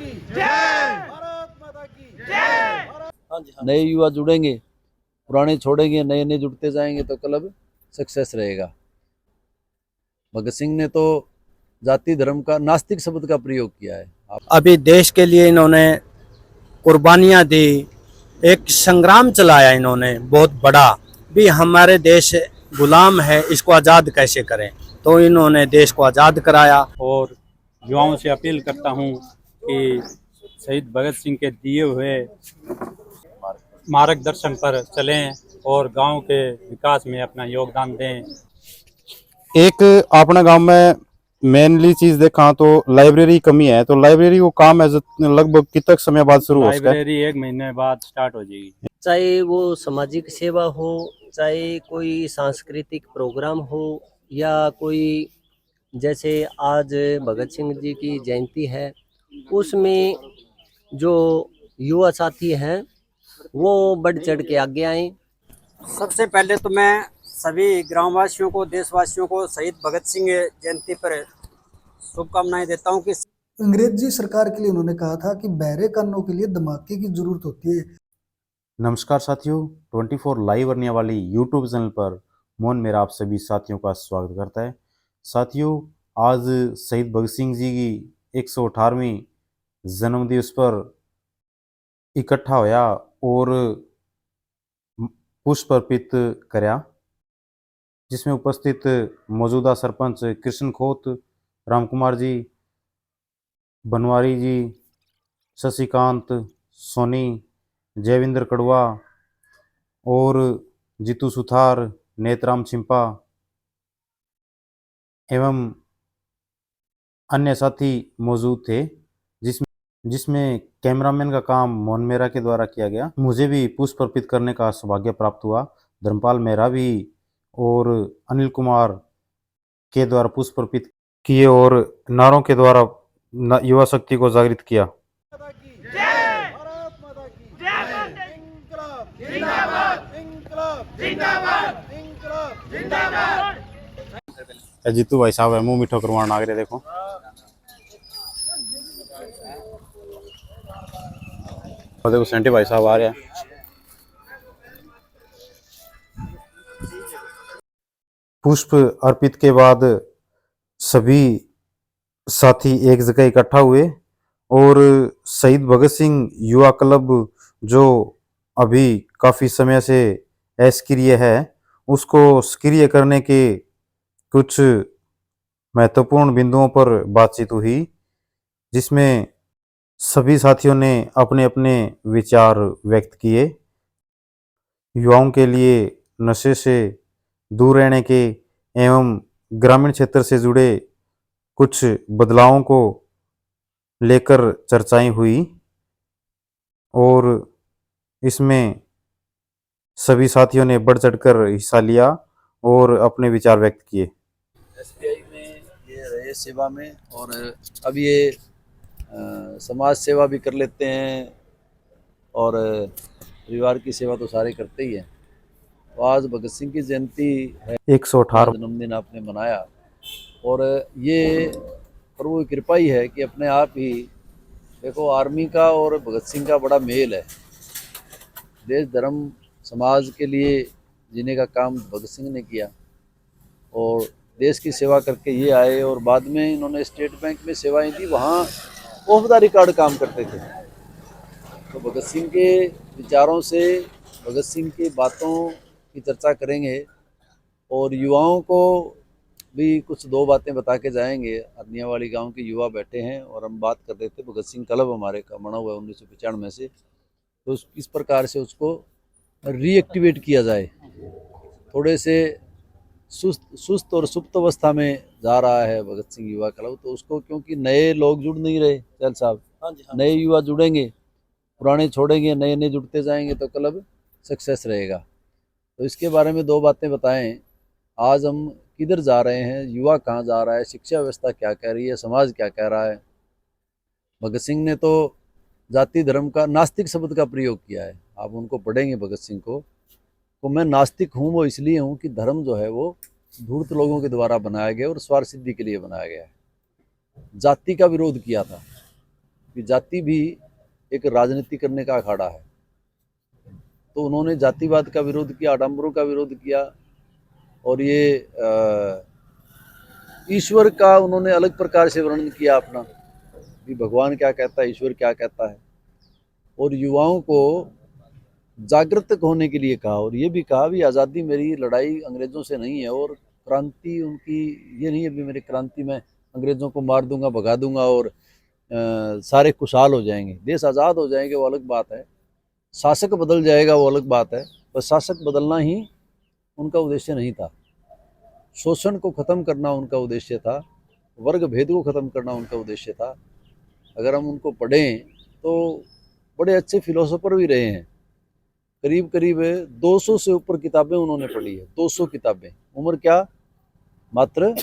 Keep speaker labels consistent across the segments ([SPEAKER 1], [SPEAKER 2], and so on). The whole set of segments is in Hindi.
[SPEAKER 1] की जय, भारत माता की जय। नए युवा जुड़ेंगे, पुराने छोड़ेंगे, नए नए जुड़ते जाएंगे तो क्लब सक्सेस रहेगा। भगत सिंह ने तो जाति धर्म का नास्तिक शब्द का प्रयोग किया है।
[SPEAKER 2] अभी देश के लिए इन्होंने कुर्बानियां दी, एक संग्राम चलाया इन्होंने बहुत बड़ा। भी हमारे देश गुलाम है, इसको आज़ाद कैसे करें, तो इन्होंने देश को आज़ाद कराया।
[SPEAKER 3] और युवाओं से अपील करता हूं कि शहीद भगत सिंह के दिए हुए मार्गदर्शन पर चलें और गांव के विकास में अपना योगदान दें।
[SPEAKER 4] एक अपने गांव में मेनली चीज देखा तो लाइब्रेरी कमी है, तो लाइब्रेरी को काम है लगभग कितने समय बाद शुरू हो सकता है?
[SPEAKER 3] लाइब्रेरी 1 महीने बाद स्टार्ट हो जाएगी।
[SPEAKER 5] चाहे वो सामाजिक सेवा हो, चाहे कोई सांस्कृतिक प्रोग्राम हो, या कोई जैसे आज भगत सिंह जी की जयंती है, उसमें जो युवा साथी हैं वो बढ़ चढ़ के आगे आए।
[SPEAKER 2] सबसे पहले तो मैं सभी ग्रामवासियों को, देशवासियों को शहीद भगत सिंह जयंती पर शुभकामनाएं देता हूं कि
[SPEAKER 6] अंग्रेजी सरकार के लिए उन्होंने कहा था कि बहरे कानों के लिए धमाके की जरूरत होती है।
[SPEAKER 4] नमस्कार साथियों, 24 लाइव आने वाली यूट्यूब चैनल पर मोहन मेरा आप सभी साथियों का स्वागत करता है। साथियों, आज शहीद भगत सिंह जी की 118वीं जन्मदिवस पर इकट्ठा होया और पुष्प अर्पित करया, जिसमें उपस्थित मौजूदा सरपंच कृष्ण खोत, राम कुमार जी, बनवारी जी, शशिकांत सोनी, जयविंद्र कड़वा और जीतू सुथार, नेतराम छिंपा एवं अन्य साथी मौजूद थे, जिसमें कैमरामैन का काम मोहन मेहरा के द्वारा किया गया। मुझे भी पुष्प अर्पित करने का सौभाग्य प्राप्त हुआ। धर्मपाल मेहरा भी और अनिल कुमार के द्वारा पुष्प अर्पित किए और नारों के द्वारा युवा शक्ति को जागृत किया। जीतू भाई साहब है, मुंह मीठो करवाना आ गए। देखो और देखो सेंटी भाई साहब आ रहे हैं। पुष्प अर्पित के बाद सभी साथी एक जगह इकट्ठा हुए और शहीद भगत सिंह युवा क्लब जो अभी काफी समय से अस्क्रिय है, उसको सक्रिय करने के कुछ महत्वपूर्ण बिंदुओं पर बातचीत हुई, जिसमें सभी साथियों ने अपने अपने विचार व्यक्त किए। युवाओं के लिए नशे से दूर रहने के एवं ग्रामीण क्षेत्र से जुड़े कुछ बदलावों को लेकर चर्चाएं हुई और इसमें सभी साथियों ने बढ़ चढ़कर हिस्सा लिया और अपने विचार व्यक्त किए।
[SPEAKER 1] एसबीआई में ये रहे सेवा में, और अब ये समाज सेवा भी कर लेते हैं और परिवार की सेवा तो सारे करते ही हैं। तो आज भगत सिंह की जयंती है,
[SPEAKER 4] 118
[SPEAKER 1] जन्मदिन आपने मनाया, और ये प्रभु की कृपा ही है कि अपने आप ही देखो आर्मी का और भगत सिंह का बड़ा मेल है। देश धर्म समाज के लिए जीने का काम भगत सिंह ने किया और देश की सेवा करके ये आए, और बाद में इन्होंने स्टेट बैंक में सेवाएं दी, वहाँ ऑफ द रिकॉर्ड काम करते थे। तो भगत सिंह के विचारों से, भगत सिंह की बातों की चर्चा करेंगे और युवाओं को भी कुछ दो बातें बता के जाएंगे। अदनियावाली गांव के युवा बैठे हैं और हम बात कर रहे थे, भगत सिंह क्लब हमारे का बना हुआ है 1995 से, तो किस प्रकार से उसको रीएक्टिवेट किया जाए। थोड़े से सुस्त और सुप्त अवस्था में जा रहा है भगत सिंह युवा क्लब, तो उसको क्योंकि नए लोग जुड़ नहीं रहे चल साहब, नए युवा जुड़ेंगे, पुराने छोड़ेंगे, नए नए जुड़ते जाएंगे तो क्लब सक्सेस रहेगा। तो इसके बारे में दो बातें बताएं। आज हम किधर जा रहे हैं, युवा कहाँ जा रहा है, शिक्षा व्यवस्था क्या कह रही है, समाज क्या कह रहा है। भगत सिंह ने तो जाति धर्म का नास्तिक शब्द का प्रयोग किया है। आप उनको पढ़ेंगे भगत सिंह को, तो मैं नास्तिक हूँ वो इसलिए हूँ कि धर्म जो है वो धूर्त लोगों के द्वारा बनाया गया और स्वार्थ सिद्धि के लिए बनाया गया है। जाति का विरोध किया था, कि जाति भी एक राजनीति करने का अखाड़ा है। तो उन्होंने जातिवाद का विरोध किया, आडम्बरों का विरोध किया, और ये ईश्वर का उन्होंने अलग प्रकार से वर्णन किया अपना, कि भगवान क्या कहता है, ईश्वर क्या कहता है, और युवाओं को जागृत होने के लिए कहा। और ये भी कहा भी आज़ादी मेरी लड़ाई अंग्रेज़ों से नहीं है, और क्रांति उनकी ये नहीं है भी मेरी क्रांति में अंग्रेज़ों को मार दूंगा, भगा दूंगा और सारे खुशहाल हो जाएंगे, देश आज़ाद हो जाएंगे, वो अलग बात है। शासक बदल जाएगा, वो अलग बात है, पर शासक बदलना ही उनका उद्देश्य नहीं था। शोषण को ख़त्म करना उनका उद्देश्य था, वर्ग भेद को ख़त्म करना उनका उद्देश्य था। अगर हम उनको पढ़ें तो बड़े अच्छे फिलोसोफर भी रहे हैं। करीब करीब 200 से ऊपर किताबें उन्होंने पढ़ी है, 200 किताबें। उम्र क्या, मात्र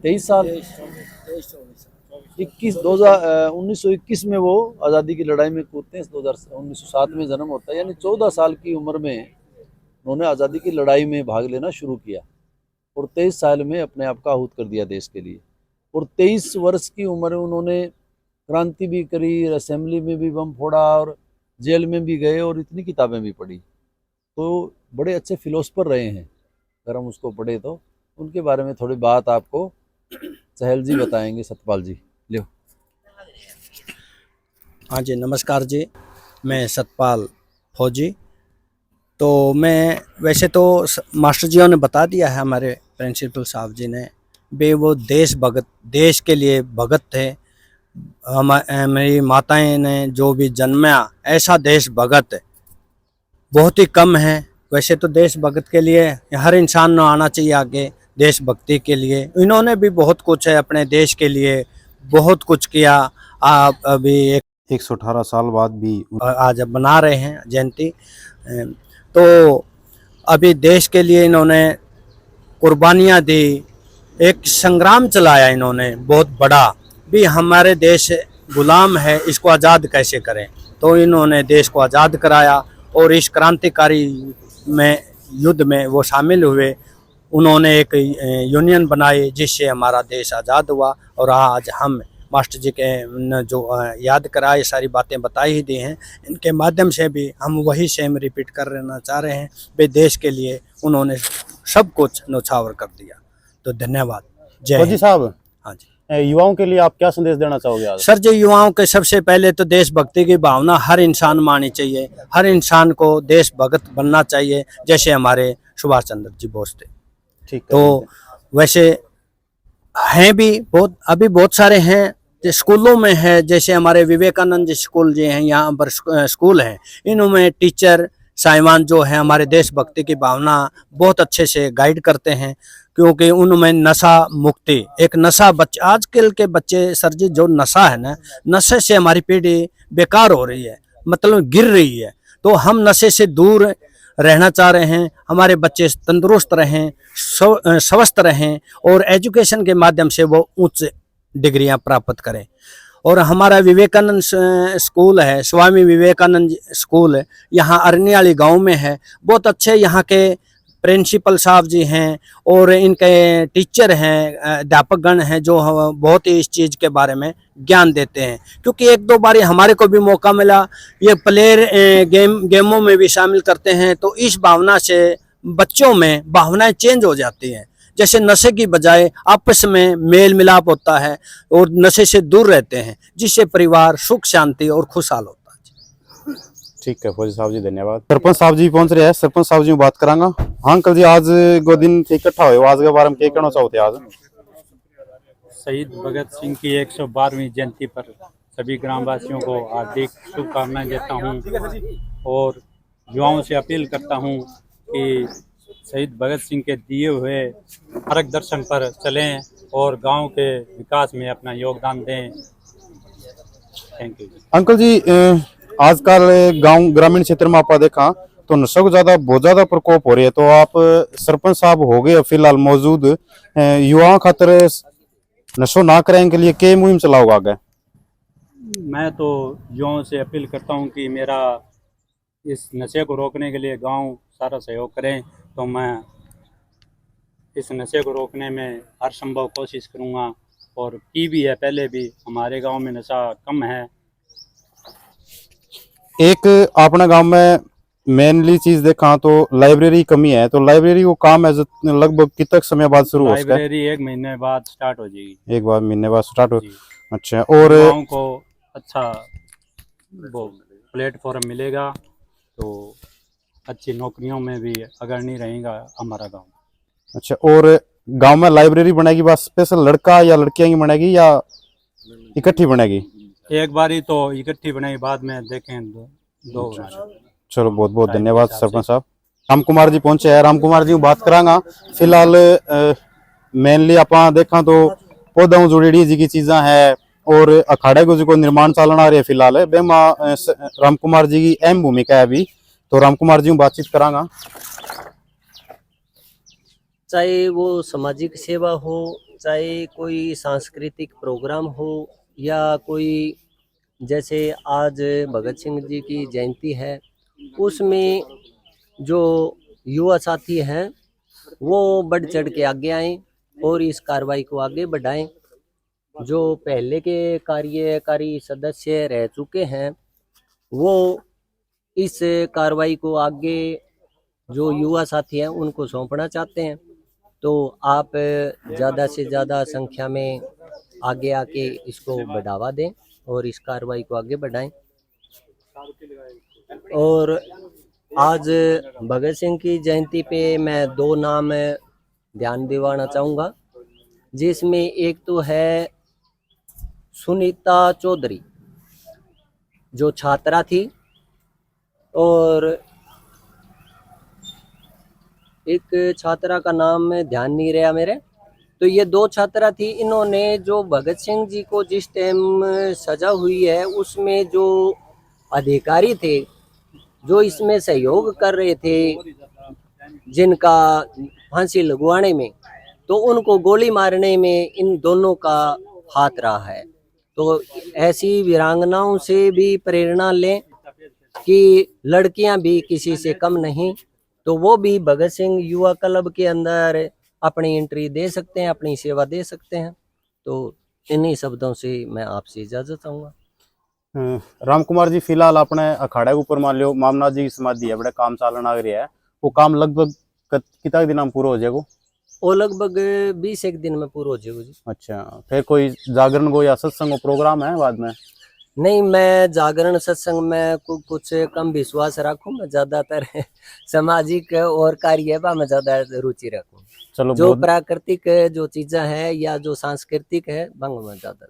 [SPEAKER 1] 23 साल। 1921 में वो आज़ादी की लड़ाई में कूदते हैं। 1907 में जन्म होता है, यानी 14 साल की उम्र में उन्होंने आज़ादी की लड़ाई में भाग लेना शुरू किया, और 23 साल में अपने आप का आहूत कर दिया देश के लिए। और 23 वर्ष की उम्र में उन्होंने क्रांति भी करी, असेंबली में भी बम फोड़ा, और जेल में भी गए, और इतनी किताबें भी पढ़ी। तो बड़े अच्छे फिलोसफर रहे हैं। अगर हम उसको पढ़े तो उनके बारे में थोड़ी बात आपको सहल जी बताएंगे। सतपाल जी लियो।
[SPEAKER 2] हाँ जी, नमस्कार जी, मैं सतपाल फौजी। तो मैं वैसे तो मास्टर जियों ने बता दिया है, हमारे प्रिंसिपल साहब जी ने बे, वो देश भगत, देश के लिए भगत थे। मेरी माताएं ने जो भी जन्मा, ऐसा देश भगत बहुत ही कम है। वैसे तो देश भगत के लिए हर इंसान ने आना चाहिए आगे, देशभक्ति के लिए। इन्होंने भी बहुत कुछ है अपने देश के लिए, बहुत कुछ किया। आप अभी
[SPEAKER 4] 118 साल बाद भी
[SPEAKER 2] आज बना रहे हैं जयंती। तो अभी देश के लिए इन्होंने कुर्बानियाँ दी, एक संग्राम चलाया इन्होंने बहुत बड़ा, भी हमारे देश गुलाम है, इसको आज़ाद कैसे करें। तो इन्होंने देश को आज़ाद कराया, और इस क्रांतिकारी में युद्ध में वो शामिल हुए। उन्होंने एक यूनियन बनाई जिससे हमारा देश आज़ाद हुआ। और आज हम मास्टर जी के ने जो याद कराए, सारी बातें बताई ही दी हैं, इनके माध्यम से भी हम वही सेम रिपीट कर रहना चाह रहे हैं। वे देश के लिए उन्होंने सब कुछ न्यौछावर कर दिया। तो धन्यवाद। जय
[SPEAKER 7] फौजी
[SPEAKER 2] हिंद।
[SPEAKER 7] साहब,
[SPEAKER 2] हाँ जी
[SPEAKER 7] युवाओं के लिए आप क्या संदेश देना चाहोगे आज?
[SPEAKER 2] सर जी, युवाओं के सबसे पहले तो देशभक्ति की भावना हर इंसान में आनी चाहिए। हर इंसान को देशभक्त बनना चाहिए, जैसे हमारे सुभाष चंद्र जी बोस थे।
[SPEAKER 7] ठीक है।
[SPEAKER 2] तो वैसे हैं भी बहुत, अभी बहुत सारे हैं जो स्कूलों में है, जैसे हमारे विवेकानंद स्कूल जो हैं, यहाँ पर स्कूल हैं, इनमें टीचर साहिबान जो है हमारे देशभक्ति की भावना बहुत अच्छे से गाइड करते हैं। क्योंकि उनमें नशा मुक्ति, एक नशा बच्चे, आजकल के बच्चे सर जी, जो नशा है ना, नशे से हमारी पीढ़ी बेकार हो रही है, मतलब गिर रही है। तो हम नशे से दूर रहना चाह रहे हैं, हमारे बच्चे तंदुरुस्त रहें, स्वस्थ रहें, और एजुकेशन के माध्यम से वो उच्च डिग्रियां प्राप्त करें। और हमारा विवेकानंद स्कूल है, स्वामी विवेकानंद स्कूल, यहाँ अरनियाली गांव में है। बहुत अच्छे यहाँ के प्रिंसिपल साहब जी हैं, और इनके टीचर हैं, अध्यापकगण हैं, जो बहुत ही इस चीज़ के बारे में ज्ञान देते हैं। क्योंकि एक दो बार हमारे को भी मौका मिला, ये प्लेयर गेमों में भी शामिल करते हैं। तो इस भावना से बच्चों में भावनाएं चेंज हो जाती हैं। जैसे नशे की बजाय आपस में मेल मिलाप होता है, और नशे से दूर रहते हैं, जिससे परिवार सुख शांति और खुशहाल होता है।
[SPEAKER 7] ठीक है फौजी साहब जी, धन्यवाद। सरपंच साहब जी पहुंच रहे हैं, सरपंच साहब जी बात करांगा। हाँ अंकल जी, आज गो दिन इकट्ठा हुए, आज के बारे में क्या कहना चाहते हैं? आज
[SPEAKER 3] शहीद भगत सिंह की 112वीं जयंती पर सभी ग्रामवासियों को हार्दिक शुभकामनाएं देता हूं, और युवाओं से अपील करता हूं कि शहीद भगत सिंह के दिए हुए मार्गदर्शन पर चलें और गांव के विकास में अपना योगदान दें। Thank you.
[SPEAKER 7] अंकल जी, आजकल गांव ग्रामीण क्षेत्र में आप देखा तो नशा को बहुत ज्यादा प्रकोप हो रही है। तो आप सरपंच साहब हो गए फिलहाल मौजूद, युवाओं खातिर नशो ना करें के लिए क्या मुहिम चलाओगे आगे?
[SPEAKER 3] मैं तो युवाओं से अपील करता हूं कि मेरा इस नशे को रोकने के लिए गांव सारा सहयोग करें, तो मैं इस नशे को रोकने में हर संभव कोशिश करूंगा। और की भी है, पहले भी हमारे गांव में नशा कम है।
[SPEAKER 7] एक अपना गांव में मेनली चीज देखा तो लाइब्रेरी कमी है, तो लाइब्रेरी को काम है लगभग कितने समय बाद शुरू हो सके?
[SPEAKER 3] लाइब्रेरी 1 महीने बाद स्टार्ट हो जाएगी
[SPEAKER 7] एक बार महीने बाद स्टार्ट हो।
[SPEAKER 3] जी।
[SPEAKER 7] अच्छा, और
[SPEAKER 3] युवाओं को अच्छा वो प्लेटफॉर्म मिलेगा तो अच्छी नौकरियों में भी अग्रणी रहेगा हमारा गांव।
[SPEAKER 7] अच्छा, और गांव में लाइब्रेरी बनेगी बस स्पेशल लड़का या लड़कियां ही बनेगी या इकट्ठी बनेगी?
[SPEAKER 3] एक बारी तो इकट्ठी बनाई, बाद में देखें दो बनाएं।
[SPEAKER 7] चलो, बहुत बहुत
[SPEAKER 3] टाइम के
[SPEAKER 7] धन्यवाद
[SPEAKER 3] हिसाब
[SPEAKER 7] सरपंच
[SPEAKER 3] से।
[SPEAKER 7] साहब। राम कुमार जी पहुंचे हैं, राम कुमार जी बात करांगा। फिलहाल मेनली ਆਪਾਂ देखा तो पौधों जुड़ी जी की चीजा है और अखाड़े को जो निर्माण चालन आ रही है फिलहाल बेमा राम कुमार जी की अहम भूमिका है अभी। तो राम कुमार जी बातचीत करांगा।
[SPEAKER 5] चाहे वो सामाजिक सेवा हो, चाहे कोई सांस्कृतिक प्रोग्राम हो, या कोई जैसे आज भगत सिंह जी की जयंती है, उसमें जो युवा साथी हैं वो बढ़ चढ़ के आगे आएं और इस कार्रवाई को आगे बढ़ाएं। जो पहले के कार्यकारी सदस्य रह चुके हैं वो इस कार्रवाई को आगे जो युवा साथी हैं उनको सौंपना चाहते हैं। तो आप ज़्यादा से ज़्यादा संख्या में आगे आके इसको बढ़ावा दें और इस कार्रवाई को आगे बढ़ाएं। और आज भगत सिंह की जयंती पे मैं 2 नाम ध्यान दिलाना चाहूँगा, जिसमें एक तो है सुनीता चौधरी जो छात्रा थी, और एक छात्रा का नाम ध्यान नहीं रहा मेरे। तो ये 2 छात्रा थी, इन्होंने जो भगत सिंह जी को जिस टाइम सजा हुई है उसमें जो अधिकारी थे जो इसमें सहयोग कर रहे थे जिनका फांसी लगवाने में, तो उनको गोली मारने में इन दोनों का हाथ रहा है। तो ऐसी वीरांगनाओं से भी प्रेरणा लें कि लड़कियां भी किसी से कम नहीं, तो वो भी भगत सिंह युवा क्लब के अंदर अपनी एंट्री दे सकते हैं, अपनी सेवा दे सकते हैं। तो इन्हीं शब्दों से मैं आपसे इजाज़त चाहूँगा।
[SPEAKER 7] राम कुमार जी फिलहाल अपने अखाड़े के ऊपर मान लो मामनाथ जी की समाधि है, बड़ा काम चालन आ रही है, वो काम लगभग कितना दिन में पूरा हो जाएगा?
[SPEAKER 5] वो लगभग 20 दिन में पूरा हो जाएगा जी।
[SPEAKER 7] अच्छा, फिर कोई जागरण को या सत्संग को प्रोग्राम है बाद में?
[SPEAKER 5] नहीं, मैं जागरण सत्संग में कुछ कम विश्वास रखूं, मैं ज्यादातर सामाजिक और कार्य में ज्यादा रुचि रखूं।
[SPEAKER 7] चलो,
[SPEAKER 5] जो प्राकृतिक जो चीजें हैं या जो सांस्कृतिक है वंग में ज्यादा।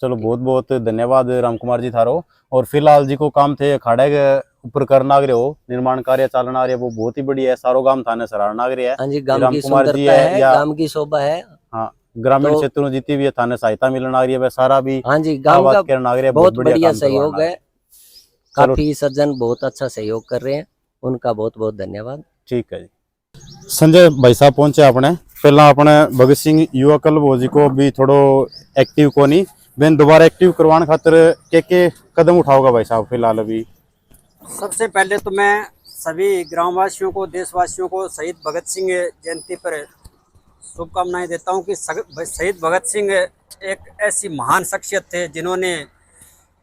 [SPEAKER 7] चलो, बहुत बहुत धन्यवाद राम कुमार जी थारो। और फिलहाल जी को काम थे अखाड़े के ऊपर करना रहे हो, निर्माण कार्य चालन आ रही है, वो बहुत ही बढ़िया है, सारो गांव थाने सराहना रही है।
[SPEAKER 5] हाँ जी, गांव
[SPEAKER 7] राम
[SPEAKER 5] की
[SPEAKER 7] कुमार जी
[SPEAKER 5] सुंदरता है,
[SPEAKER 7] या
[SPEAKER 5] गांव की शोभा है।
[SPEAKER 7] हाँ, ग्रामीण
[SPEAKER 5] तो
[SPEAKER 7] क्षेत्र में जीती भी है थाने सहायता मिलना आ रही है, वह सारा भी
[SPEAKER 5] हाँ जी, गांव का बहुत बढ़िया सहयोग है। काफी सज्जन बहुत अच्छा सहयोग कर रहे हैं, उनका बहुत बहुत धन्यवाद।
[SPEAKER 7] ठीक है जी। संजय भाई साहब पहुंचे अपने पहला अपने भगत सिंह युवा क्लब हो जी को भी थोड़ो एक्टिव को नहीं बेन दोबारा एक्टिव करवाने खातिर के कदम उठाओगा भाई साहब फिलहाल अभी?
[SPEAKER 8] सबसे पहले तो मैं सभी ग्रामवासियों को, देशवासियों को शहीद भगत सिंह जयंती पर शुभकामनाएं देता हूं कि शहीद भगत सिंह एक ऐसी महान शख्सियत थे जिन्होंने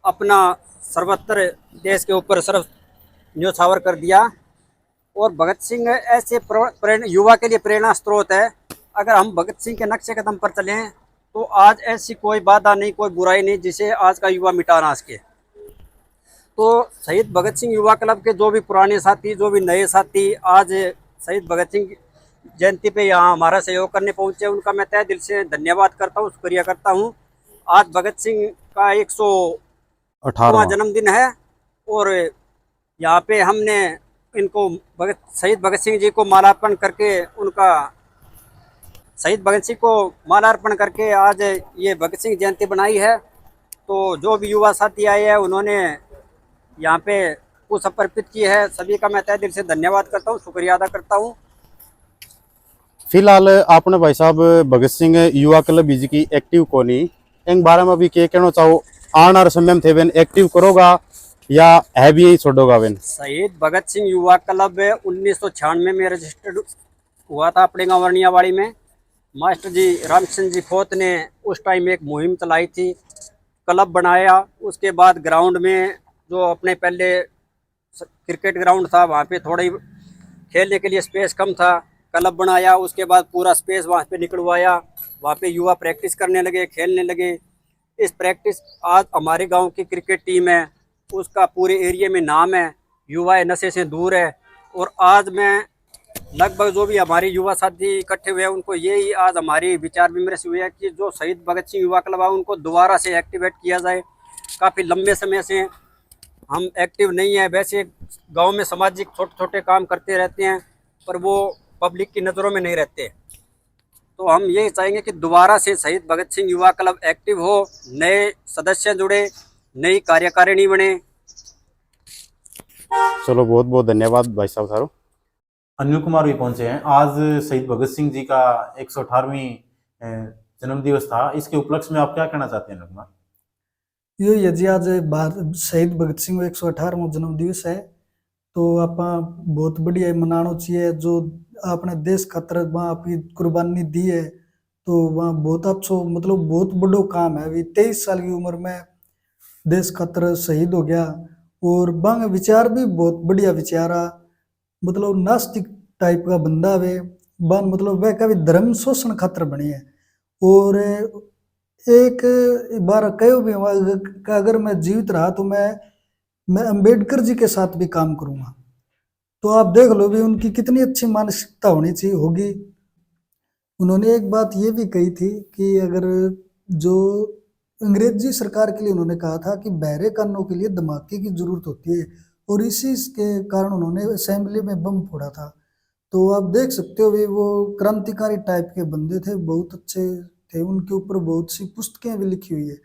[SPEAKER 8] अपना सर्वत्र देश के ऊपर सर्व न्योछावर कर दिया। और भगत सिंह ऐसे युवा के लिए प्रेरणा स्रोत है। अगर हम भगत सिंह के नक्शे कदम पर चलें तो आज ऐसी कोई बाधा नहीं, कोई बुराई नहीं जिसे आज का युवा मिटा ना सके। तो शहीद भगत सिंह युवा क्लब के जो भी पुराने साथी, जो भी नए साथी आज शहीद भगत सिंह जयंती पे यहाँ हमारा सहयोग करने पहुँचे, उनका मैं तहे दिल से धन्यवाद करता हूँ, शुक्रिया करता हूँ। आज भगत सिंह का 118वां जन्मदिन है और यहाँ पे हमने इनको शहीद भगत सिंह जी को मालार्पण करके शहीद भगत सिंह को मालार्पण करके आज ये भगत सिंह जयंती बनाई है। तो जो भी युवा साथी आए हैं उन्होंने यहाँ पे कुछ समर्पित की है, सभी का मैं तहे दिल से धन्यवाद करता हूँ, शुक्रिया अदा करता हूँ।
[SPEAKER 7] फिलहाल आपने भाई साहब भगत सिंह युवा क्लब बीजी की एक्टिव को नहीं इन बारे में भी क्या कहना चाहो? आने वाले समय में थे बेन एक्टिव करोगा या है भी यही छोड़ोगा बेन?
[SPEAKER 8] शहीद भगत सिंह युवा क्लब 1996 में रजिस्टर्ड हुआ था अपने गाँव वर्णियावाड़ी में। मास्टर जी रामचंद्र जी फोत ने उस टाइम एक मुहिम चलाई थी, क्लब बनाया। उसके बाद ग्राउंड में जो अपने पहले क्रिकेट ग्राउंड था वहाँ पे थोड़ा ही खेलने के लिए स्पेस कम था, क्लब बनाया। उसके बाद पूरा स्पेस वहाँ पे निकलवाया, वहाँ पे युवा प्रैक्टिस करने लगे, खेलने लगे। इस प्रैक्टिस आज हमारे गांव की क्रिकेट टीम है, उसका पूरे एरिया में नाम है, युवा नशे से दूर है। और आज मैं लगभग जो भी हमारे युवा साथी इकट्ठे हुए हैं उनको यही आज हमारी विचार विमर्श हुई है कि जो शहीद भगत सिंह युवा क्लब है उनको दोबारा से एक्टिवेट किया जाए। काफ़ी लंबे समय से हम एक्टिव नहीं है, वैसे गांव में सामाजिक छोटे छोटे काम करते रहते हैं पर वो पब्लिक की नज़रों में नहीं रहते। तो हम यही चाहेंगे कि दोबारा से शहीद भगत सिंह युवा क्लब एक्टिव हो, नए सदस्य जुड़े, नई कार्यकारिणी बने।
[SPEAKER 7] चलो बहुत बहुत धन्यवाद भाई साहब थारो। अनिल कुमार भी पहुंचे हैं। आज शहीद भगत सिंह जी का 118वीं जन्म दिवस था, इसके उपलक्ष्य में आप क्या कहना चाहते हैं अनिल कुमार?
[SPEAKER 6] यो यदि आज शहीद भगत सिंह 118वां जन्म दिवस है तो आप बहुत बढ़िया मनाना चाहिए। जो आपने देश खातर वहाँ अपनी कुर्बानी दी है तो वहाँ बहुत अच्छा मतलब बहुत बड़ो काम है। अभी 23 साल की उम्र में देश खातर शहीद हो गया और वहाँ विचार भी बहुत बढ़िया विचार आ, मतलब नास्तिक टाइप का बंदा वे बन मतलब वह कभी धर्म शोषण खातर बनी है। और एक बार कहो भी अगर मैं जीवित रहा तो मैं अंबेडकर जी के साथ भी काम करूंगा। तो आप देख लो भी उनकी कितनी अच्छी मानसिकता होनी चाहिए होगी। उन्होंने एक बात ये भी कही थी कि अगर जो अंग्रेजी सरकार के लिए उन्होंने कहा था कि बहरे कानों के लिए धमाके की जरूरत होती है और इसी के कारण उन्होंने असेंबली में बम फोड़ा था। तो आप देख सकते हो भी वो क्रांतिकारी टाइप के बंदे थे, बहुत अच्छे थे। उनके ऊपर बहुत सी पुस्तकें भी लिखी हुई है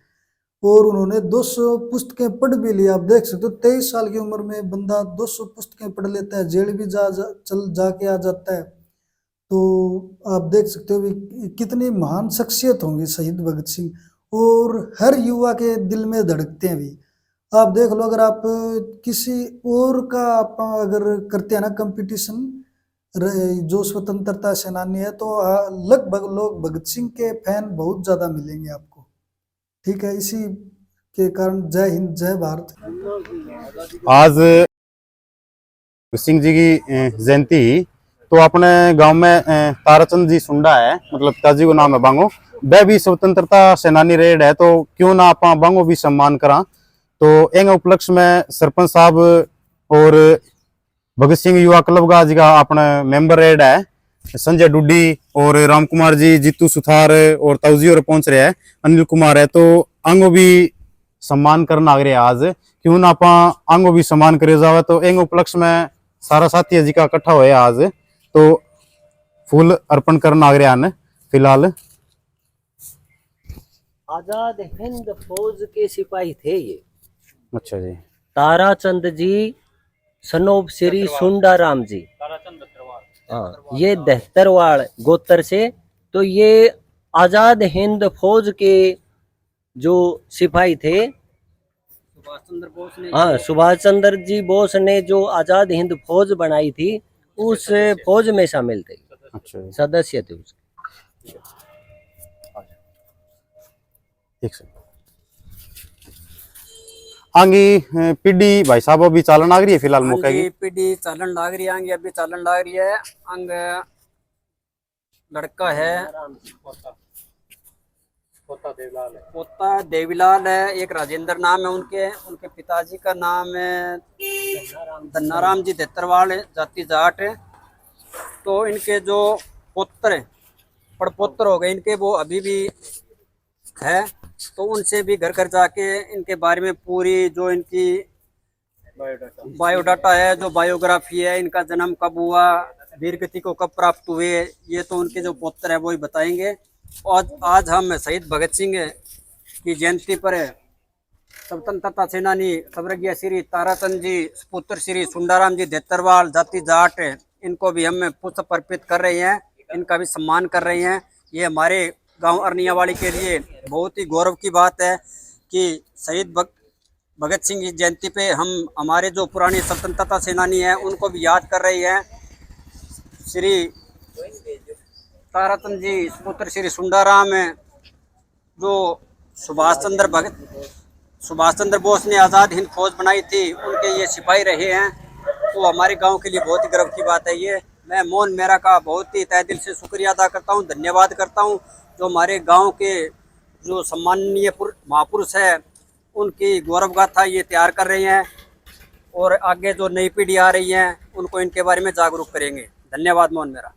[SPEAKER 6] और उन्होंने 200 पुस्तकें पढ़ भी ली। आप देख सकते हो 23 साल की उम्र में बंदा 200 पुस्तकें पढ़ लेता है, जेल भी चल जाके आ जाता है। तो आप देख सकते हो भी कितनी महान शख्सियत होंगी शहीद भगत सिंह और हर युवा के दिल में धड़कते हैं भी। आप देख लो अगर आप किसी और का आप अगर करते हैं ना कंपटीशन जो स्वतंत्रता सेनानी है तो लगभग लोग भगत सिंह के फैन बहुत ज्यादा मिलेंगे आपको। ठीक है, इसी के कारण जय हिंद जय भारत।
[SPEAKER 7] आज भगत सिंह जी की जयंती, तो अपने गांव में ताराचंद जी सुंडा है, मतलब पिताजी को नाम है बांगो, वह भी स्वतंत्रता सेनानी रेड है, तो क्यों ना आप बांगो भी सम्मान करा। तो एक उपलक्ष्य में सरपंच साहब और भगत सिंह युवा क्लब का जी का अपने मेंबर रेड है संजय डुड्डी और राम कुमार जी, जीतू सुथार और ताऊजी और पहुंच रहे हैं, अनिल कुमार है, तो आंगो भी सम्मान करना आ रहे आज, क्यों ना आप आंगो भी सम्मान करे जावे। तो एक उपलक्ष्य में सारा साथी जी का इकट्ठा हुए आज, तो फूल अर्पण करना आ रहे हैं फिलहाल।
[SPEAKER 5] आजाद हिंद फौज के सिपाही थे ये।
[SPEAKER 7] अच्छा जी।
[SPEAKER 5] ताराचंद जी सनोब श्री सुंडाराम जी, हाँ, ये दहतरवाड़ गोत्र से। तो ये आजाद हिंद फौज के जो सिपाही थे,
[SPEAKER 8] सुभाष चंद्र बोस ने,
[SPEAKER 5] हाँ, सुभाष चंद्र जी बोस ने जो आजाद हिंद फौज बनाई थी उस फौज में शामिल थे।
[SPEAKER 7] अच्छा जी।
[SPEAKER 5] सदस्य थे उसके।
[SPEAKER 7] एक सेकंड। आगे पीढ़ी भाई साहब अभी चालन आ रही है फिलहाल मौके की।
[SPEAKER 8] पीढ़ी चालन लाग रही है, आगे अभी चालन लाग रही है। अंग लड़का है पोता देवीलाल है, एक राजेंद्र नाम है उनके पिताजी का नाम है धन्नाराम जी देतरवाल जाति जाट है। तो इनके जो पुत्र पड़पोत्र हो गए इनके, वो अभी भी है, तो उनसे भी घर घर जाके इनके बारे में पूरी जो इनकी बायोडाटा है, जो बायोग्राफी है, इनका जन्म कब हुआ, वीरगति को कब प्राप्त हुए, ये तो उनके जो पुत्र है वो ही बताएंगे। और आज हम शहीद भगत सिंह की जयंती पर स्वतंत्रता सेनानी स्वर्गीय श्री ताराचंद जी पुत्र श्री सुंडाराम जी देतरवाल जाति जाट, इनको भी हम पुष्प अर्पित कर रहे हैं, इनका भी सम्मान कर रहे हैं। ये हमारे गांव अरनियावाड़ी के लिए बहुत ही गौरव की बात है कि शहीद भगत सिंह की जयंती पे हम हमारे जो पुराने स्वतंत्रता सेनानी हैं उनको भी याद कर रहे हैं। श्री ताराचंद जी पुत्र श्री सुंडाराम जो सुभाष चंद्र बोस ने आज़ाद हिंद फौज बनाई थी, उनके ये सिपाही रहे हैं। तो हमारे गांव के लिए बहुत ही गर्व की बात है ये। मैं मोहन मेहरा का बहुत ही तहे दिल से शुक्रिया अदा करता हूं, धन्यवाद करता हूं, जो हमारे गांव के जो सम्माननीय महापुरुष है उनकी गौरव गाथा ये तैयार कर रहे हैं और आगे जो नई पीढ़ी आ रही है उनको इनके बारे में जागरूक करेंगे। धन्यवाद मोहन मेहरा।